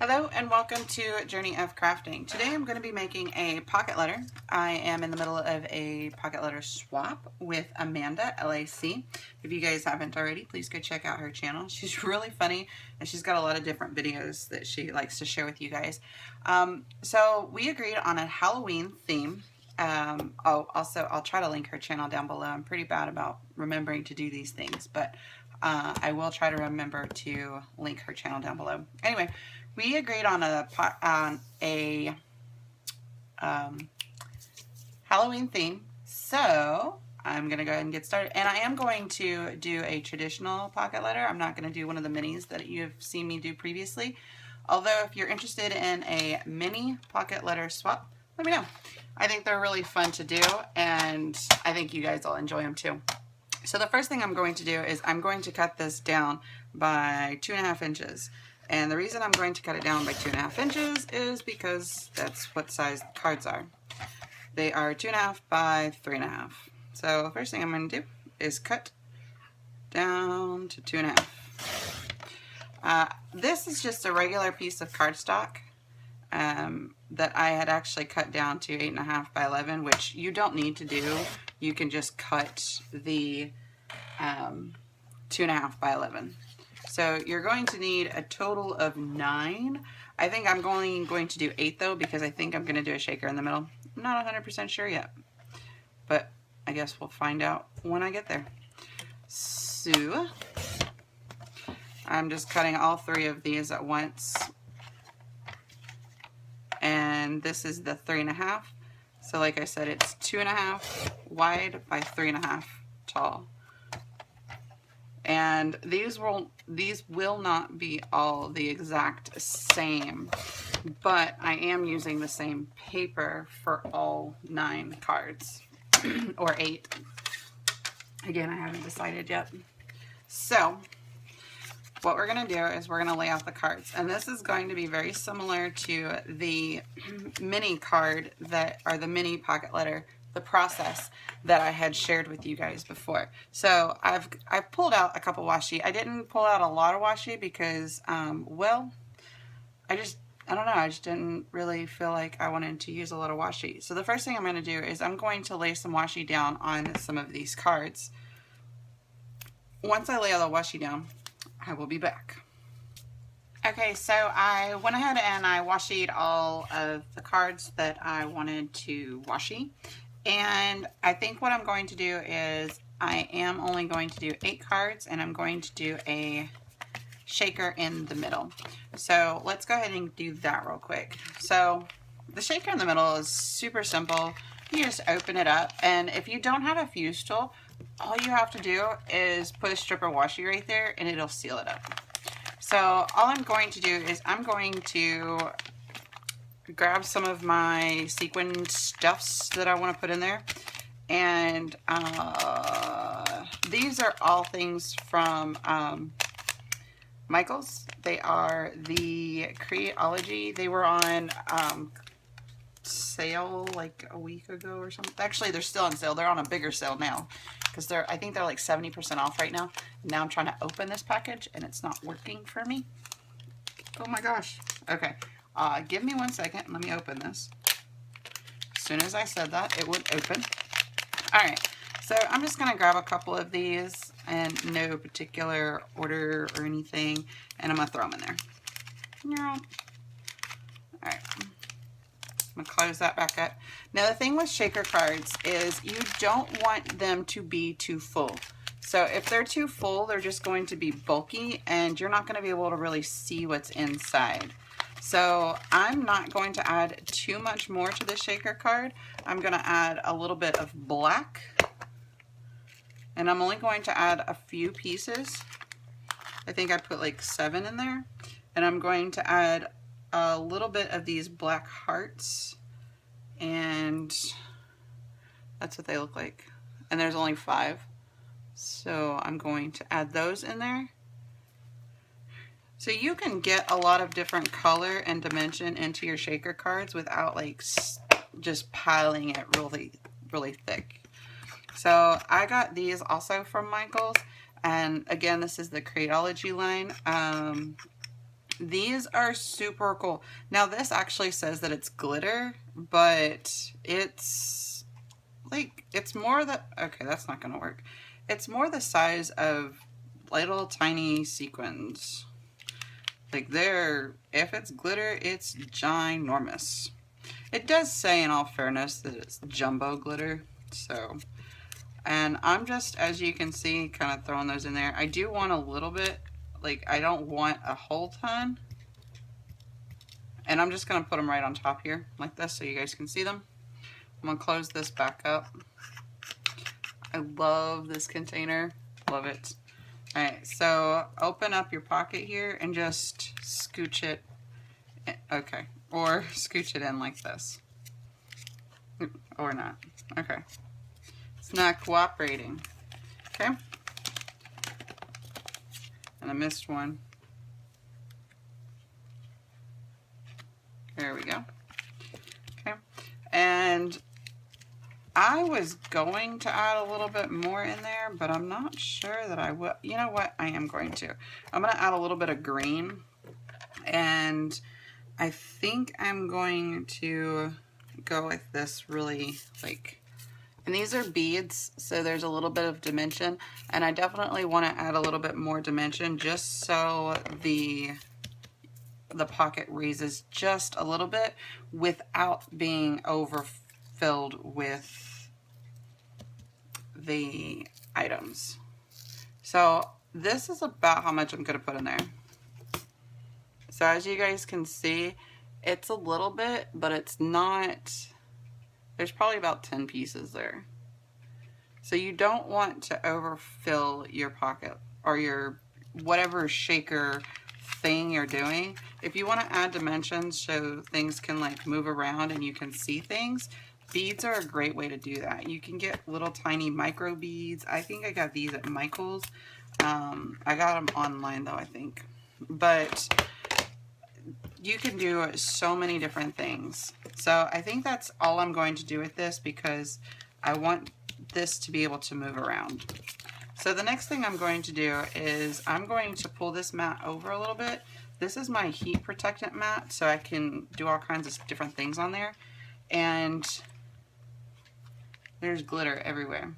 Hello and welcome to Journey of Crafting. Today I'm going to be making a pocket letter. I am in the middle of a pocket letter swap with Amanda LAC. If you guys haven't already, please go check out her channel. She's really funny and she's got a lot of different videos that she likes to share with you guys. So we agreed on a Halloween theme. Also I'll try to link her channel down below. I'm pretty bad about remembering to do these things, but I will try to remember to link her channel down below. Anyway, we agreed on a Halloween theme, so I'm going to go ahead and get started. And I am going to do a traditional pocket letter. I'm not going to do one of the minis that you've seen me do previously. Although if you're interested in a mini pocket letter swap, let me know. I think they're really fun to do, and I think you guys will enjoy them too. So the first thing I'm going to do is I'm going to cut this down by 2.5 inches. And the reason I'm going to cut it down by 2.5 inches is because that's what size the cards are. They are 2.5 by 3.5. So the first thing I'm going to do is cut down to 2.5. This is just a regular piece of cardstock that I had actually cut down to 8.5 by 11, which you don't need to do. You can just cut the 2.5 by 11. So you're going to need a total of 9. I think I'm going to do 8 though, because I think I'm going to do a shaker in the middle. I'm not 100% sure yet, but I guess we'll find out when I get there. So I'm just cutting all 3 of these at once. And this is the 3.5. So like I said, it's 2.5 wide by 3.5 tall. And these will not be all the exact same, but I am using the same paper for all 9 cards, or 8. Again, I haven't decided yet. So what we're going to do is we're going to lay out the cards, and this is going to be very similar to the mini card that are the mini pocket letter, the process that I had shared with you guys before. So I've pulled out a couple washi. I didn't pull out a lot of washi because well, I don't know, I just didn't really feel like I wanted to use a lot of washi. So the first thing I'm going to do is I'm going to lay some washi down on some of these cards. Once I lay all the washi down, I will be back. Okay, so I went ahead and I washied all of the cards that I wanted to washi. And I think what I'm going to do is I am only going to do 8 cards, and I'm going to do a shaker in the middle. So let's go ahead and do that real quick. So the shaker in the middle is super simple. You just open it up, and if you don't have a fuse tool, all you have to do is put a strip of washi right there and it'll seal it up. So all I'm going to do is I'm going to grab some of my sequin stuffs that I want to put in there, and these are all things from Michaels. They are the Creaology. They were on sale like a week ago or something. Actually, they're still on sale. They're on a bigger sale now because I think they're like 70% off right now. Now I'm trying to open this package and it's not working for me. Oh my gosh. Okay. Give me 1 second. Let me open this. As soon as I said that, it would open. Alright, so I'm just going to grab a couple of these in no particular order or anything, and I'm going to throw them in there. Alright, I'm going to close that back up. Now the thing with shaker cards is you don't want them to be too full. So if they're too full, they're just going to be bulky, and you're not going to be able to really see what's inside. So I'm not going to add too much more to the shaker card. I'm going to add a little bit of black, and I'm only going to add a few pieces. I think I put like 7 in there, and I'm going to add a little bit of these black hearts, and that's what they look like. And there's only 5, so I'm going to add those in there. So you can get a lot of different color and dimension into your shaker cards without like just piling it really thick. So I got these also from Michaels, and again, this is the Creaology line. These are super cool. Now this actually says that it's glitter, but it's like, it's more the, okay, that's not gonna work. It's more the size of little tiny sequins. Like they're, if it's glitter, it's ginormous. It does say, in all fairness, that it's jumbo glitter, so. And I'm just, as you can see, kind of throwing those in there. I do want a little bit, like I don't want a whole ton. And I'm just gonna put them right on top here, like this, so you guys can see them. I'm gonna close this back up. I love this container, love it. All right, so open up your pocket here and just scooch it, okay, or scooch it in like this, or not, okay. It's not cooperating, okay. And I missed one. There we go, okay. And I was going to add a little bit more in there, but I'm not sure that I will. You know what? I am going to. I'm going to add a little bit of green. And I think I'm going to go with this really, like, and these are beads, so there's a little bit of dimension. And I definitely want to add a little bit more dimension just so the pocket raises just a little bit without being overfilled with the items. So this is about how much I'm going to put in there. So as you guys can see, it's a little bit, but it's not, there's probably about 10 pieces there. So you don't want to overfill your pocket or your whatever shaker thing you're doing. If you want to add dimensions so things can like move around and you can see things, beads are a great way to do that. You can get little tiny micro beads. I think I got these at Michael's. I got them online though, I think. But you can do so many different things. So I think that's all I'm going to do with this because I want this to be able to move around. So the next thing I'm going to do is I'm going to pull this mat over a little bit. This is my heat protectant mat, so I can do all kinds of different things on there. And there's glitter everywhere.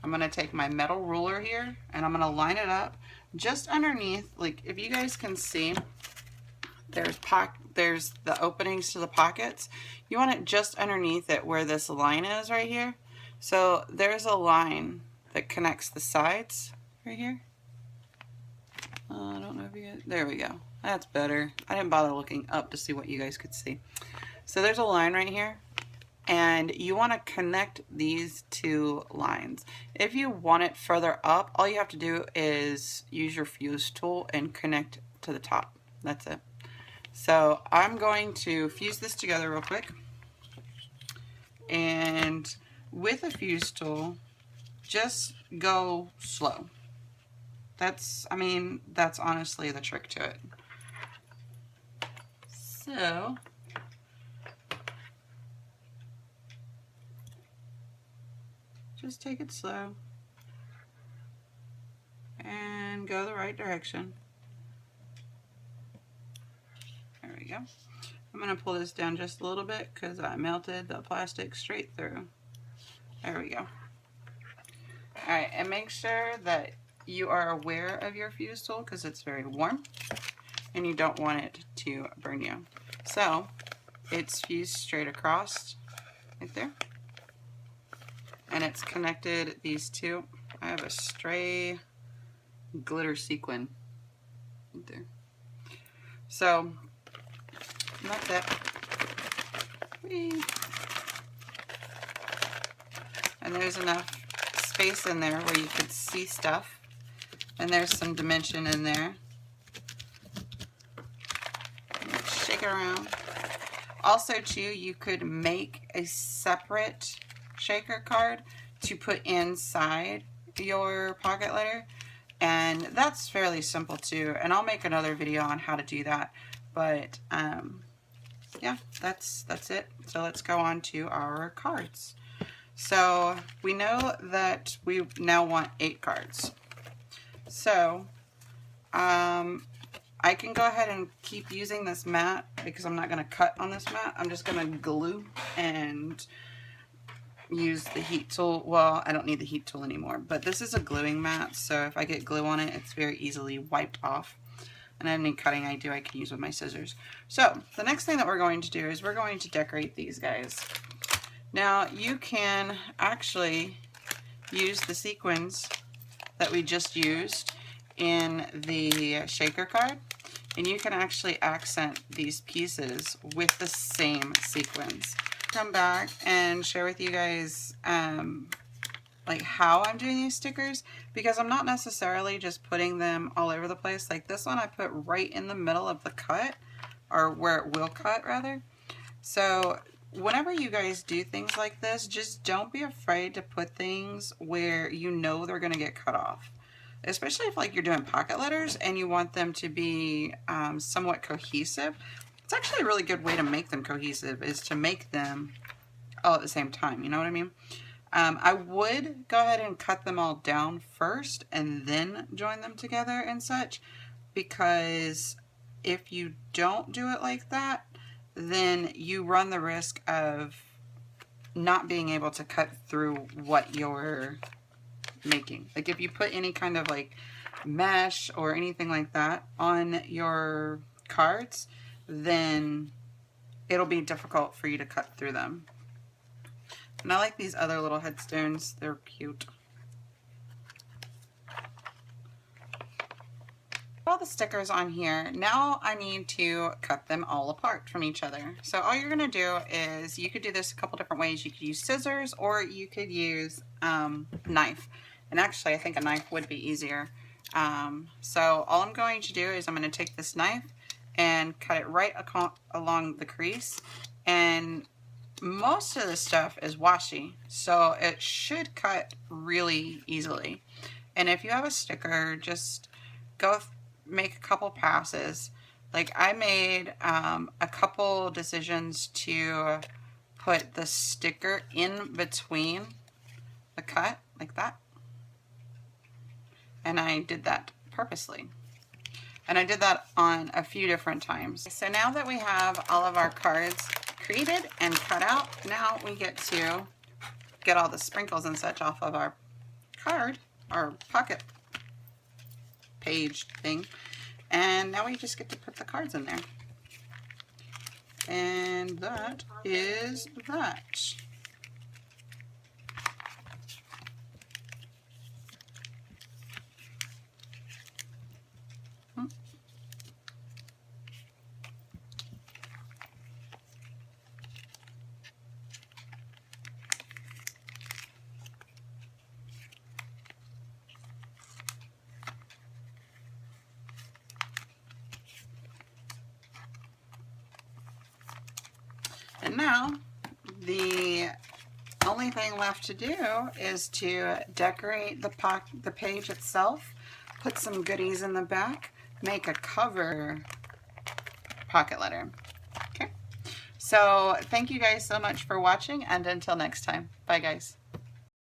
I'm going to take my metal ruler here and I'm going to line it up just underneath, like if you guys can see, there's the openings to the pockets. You want it just underneath it where this line is right here. So there's a line that connects the sides right here. I don't know if you guys, there we go. That's better. I didn't bother looking up to see what you guys could see. So there's a line right here. And you want to connect these two lines. If you want it further up, all you have to do is use your fuse tool and connect to the top. That's it. So I'm going to fuse this together real quick. And with a fuse tool, just go slow. That's, I mean, that's honestly the trick to it. So just take it slow and go the right direction. There we go. I'm going to pull this down just a little bit because I melted the plastic straight through. There we go. Alright, and make sure that you are aware of your fuse tool because it's very warm and you don't want it to burn you. So it's fused straight across right there. And it's connected these two. I have a stray glitter sequin right there. So that's it. Whee. And there's enough space in there where you could see stuff. And there's some dimension in there. Shake it around. Also too, you could make a separate shaker card to put inside your pocket letter, and that's fairly simple too, and I'll make another video on how to do that. But yeah, that's it. So let's go on to our cards. So we know that we now want 8 cards. So I can go ahead and keep using this mat because I'm not going to cut on this mat. I'm just going to glue and use the heat tool. Well, I don't need the heat tool anymore, but this is a gluing mat, so if I get glue on it, it's very easily wiped off. And any cutting I do, I can use with my scissors. So the next thing that we're going to do is we're going to decorate these guys. Now you can actually use the sequins that we just used in the shaker card, and you can actually accent these pieces with the same sequins. Come back and share with you guys like how I'm doing these stickers, because I'm not necessarily just putting them all over the place. Like this one I put right in the middle of the cut, or where it will cut rather. So whenever you guys do things like this, just don't be afraid to put things where you know they're going to get cut off. Especially if like you're doing pocket letters and you want them to be somewhat cohesive. It's actually a really good way to make them cohesive, is to make them all at the same time. You know what I mean? I would go ahead and cut them all down first and then join them together and such, because if you don't do it like that, then you run the risk of not being able to cut through what you're making. Like if you put any kind of like mesh or anything like that on your cards, then it'll be difficult for you to cut through them. And I like these other little headstones. They're cute. All the stickers on here. Now I need to cut them all apart from each other. So all you're going to do is, you could do this a couple different ways. You could use scissors, or you could use knife. And actually I think a knife would be easier. So all I'm going to do is I'm going to take this knife and cut it right along the crease. And most of the stuff is washi, so it should cut really easily. And if you have a sticker, just go make a couple passes. Like I made a couple decisions to put the sticker in between the cut like that, and I did that purposely. And I did that on a few different times. So now that we have all of our cards created and cut out, now we get to get all the sprinkles and such off of our card, our pocket page thing. And now we just get to put the cards in there. And that is that. And now the only thing left to do is to decorate the page itself, put some goodies in the back, make a cover pocket letter. Okay, so thank you guys so much for watching, and until next time, bye guys.